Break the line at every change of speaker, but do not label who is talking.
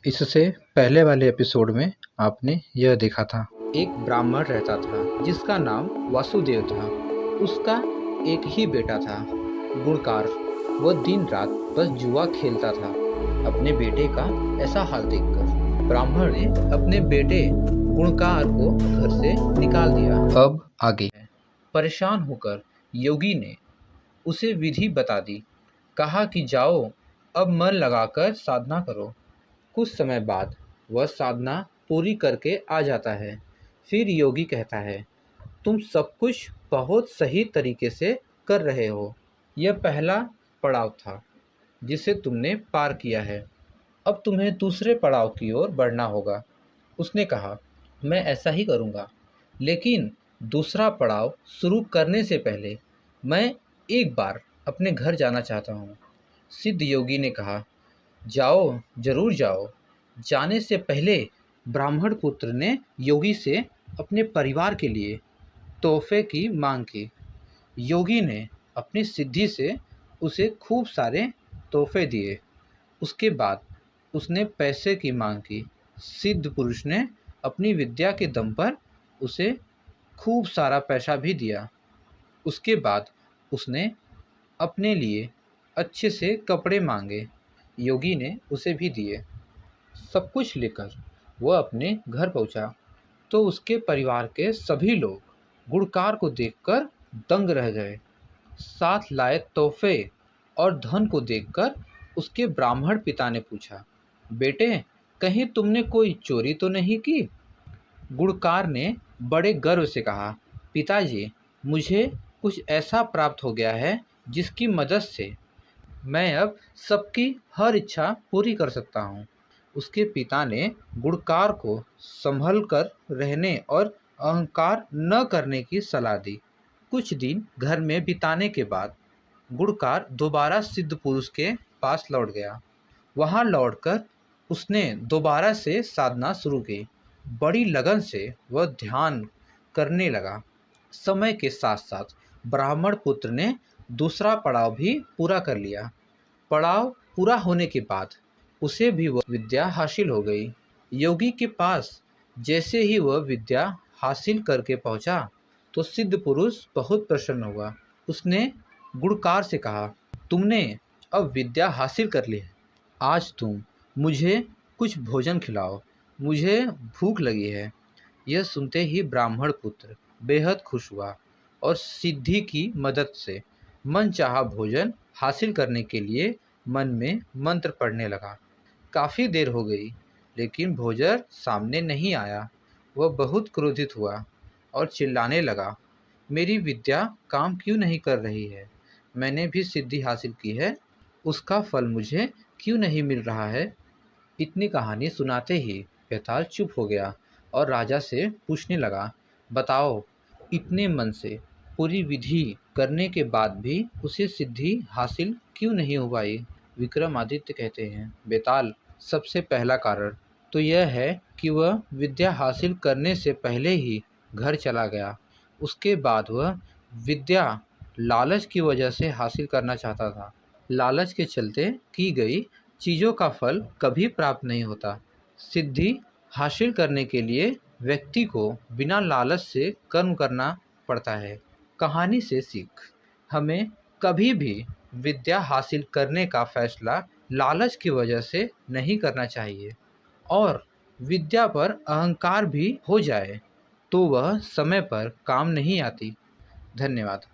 इससे पहले वाले एपिसोड में आपने यह देखा था। एक ब्राह्मण रहता था जिसका नाम वासुदेव था। उसका एक ही बेटा था, गुणकार। वह दिन रात बस जुआ खेलता था। अपने बेटे का ऐसा हाल देखकर ब्राह्मण ने अपने बेटे गुणकार को घर से निकाल दिया। अब आगे परेशान होकर योगी ने उसे विधि बता दी। कहा कि जाओ, अब मन लगाकर साधना करो। कुछ समय बाद वह साधना पूरी करके आ जाता है। फिर योगी कहता है, तुम सब कुछ बहुत सही तरीके से कर रहे हो। यह पहला पड़ाव था जिसे तुमने पार किया है। अब तुम्हें दूसरे पड़ाव की ओर बढ़ना होगा। उसने कहा, मैं ऐसा ही करूँगा, लेकिन दूसरा पड़ाव शुरू करने से पहले मैं एक बार अपने घर जाना चाहता हूँ। सिद्ध योगी ने कहा, जाओ, जरूर जाओ। जाने से पहले ब्राह्मण पुत्र ने योगी से अपने परिवार के लिए तोहफे की मांग की। योगी ने अपनी सिद्धि से उसे खूब सारे तोहफे दिए। उसके बाद उसने पैसे की मांग की। सिद्ध पुरुष ने अपनी विद्या के दम पर उसे खूब सारा पैसा भी दिया। उसके बाद उसने अपने लिए अच्छे से कपड़े मांगे। योगी ने उसे भी दिए। सब कुछ लेकर वह अपने घर पहुंचा तो उसके परिवार के सभी लोग गुणकार को देखकर दंग रह गए। साथ लाए तोहफे और धन को देखकर उसके ब्राह्मण पिता ने पूछा, बेटे, कहीं तुमने कोई चोरी तो नहीं की? गुणकार ने बड़े गर्व से कहा, पिताजी, मुझे कुछ ऐसा प्राप्त हो गया है जिसकी मदद से मैं अब सबकी हर इच्छा पूरी कर सकता हूँ। उसके पिता ने गुणकार को संभल कर रहने और अहंकार न करने की सलाह दी। कुछ दिन घर में बिताने के बाद गुणकार दोबारा सिद्ध पुरुष के पास लौट गया। वहां लौटकर उसने दोबारा से साधना शुरू की। बड़ी लगन से वह ध्यान करने लगा। समय के साथ साथ ब्राह्मण पुत्र ने दूसरा पड़ाव भी पूरा कर लिया। पड़ाव पूरा होने के बाद उसे भी वह विद्या हासिल हो गई। योगी के पास जैसे ही वह विद्या हासिल करके पहुंचा तो सिद्ध पुरुष बहुत प्रसन्न हुआ। उसने गुणकार से कहा, तुमने अब विद्या हासिल कर ली है। आज तुम मुझे कुछ भोजन खिलाओ, मुझे भूख लगी है। यह सुनते ही ब्राह्मण पुत्र बेहद खुश हुआ और सिद्धि की मदद से मनचाहा भोजन हासिल करने के लिए मन में मंत्र पढ़ने लगा। काफ़ी देर हो गई, लेकिन भोजन सामने नहीं आया। वह बहुत क्रोधित हुआ और चिल्लाने लगा, मेरी विद्या काम क्यों नहीं कर रही है? मैंने भी सिद्धि हासिल की है, उसका फल मुझे क्यों नहीं मिल रहा है? इतनी कहानी सुनाते ही बेताल चुप हो गया और राजा से पूछने लगा, बताओ, इतने मन से पूरी विधि करने के बाद भी उसे सिद्धि हासिल क्यों नहीं हो पाई? विक्रमादित्य कहते हैं, बेताल, सबसे पहला कारण तो यह है कि वह विद्या हासिल करने से पहले ही घर चला गया। उसके बाद वह विद्या लालच की वजह से हासिल करना चाहता था। लालच के चलते की गई चीज़ों का फल कभी प्राप्त नहीं होता। सिद्धि हासिल करने के लिए व्यक्ति को बिना लालच से कर्म करना पड़ता है। कहानी से सीख, हमें कभी भी विद्या हासिल करने का फैसला लालच की वजह से नहीं करना चाहिए। और विद्या पर अहंकार भी हो जाए तो वह समय पर काम नहीं आती। धन्यवाद।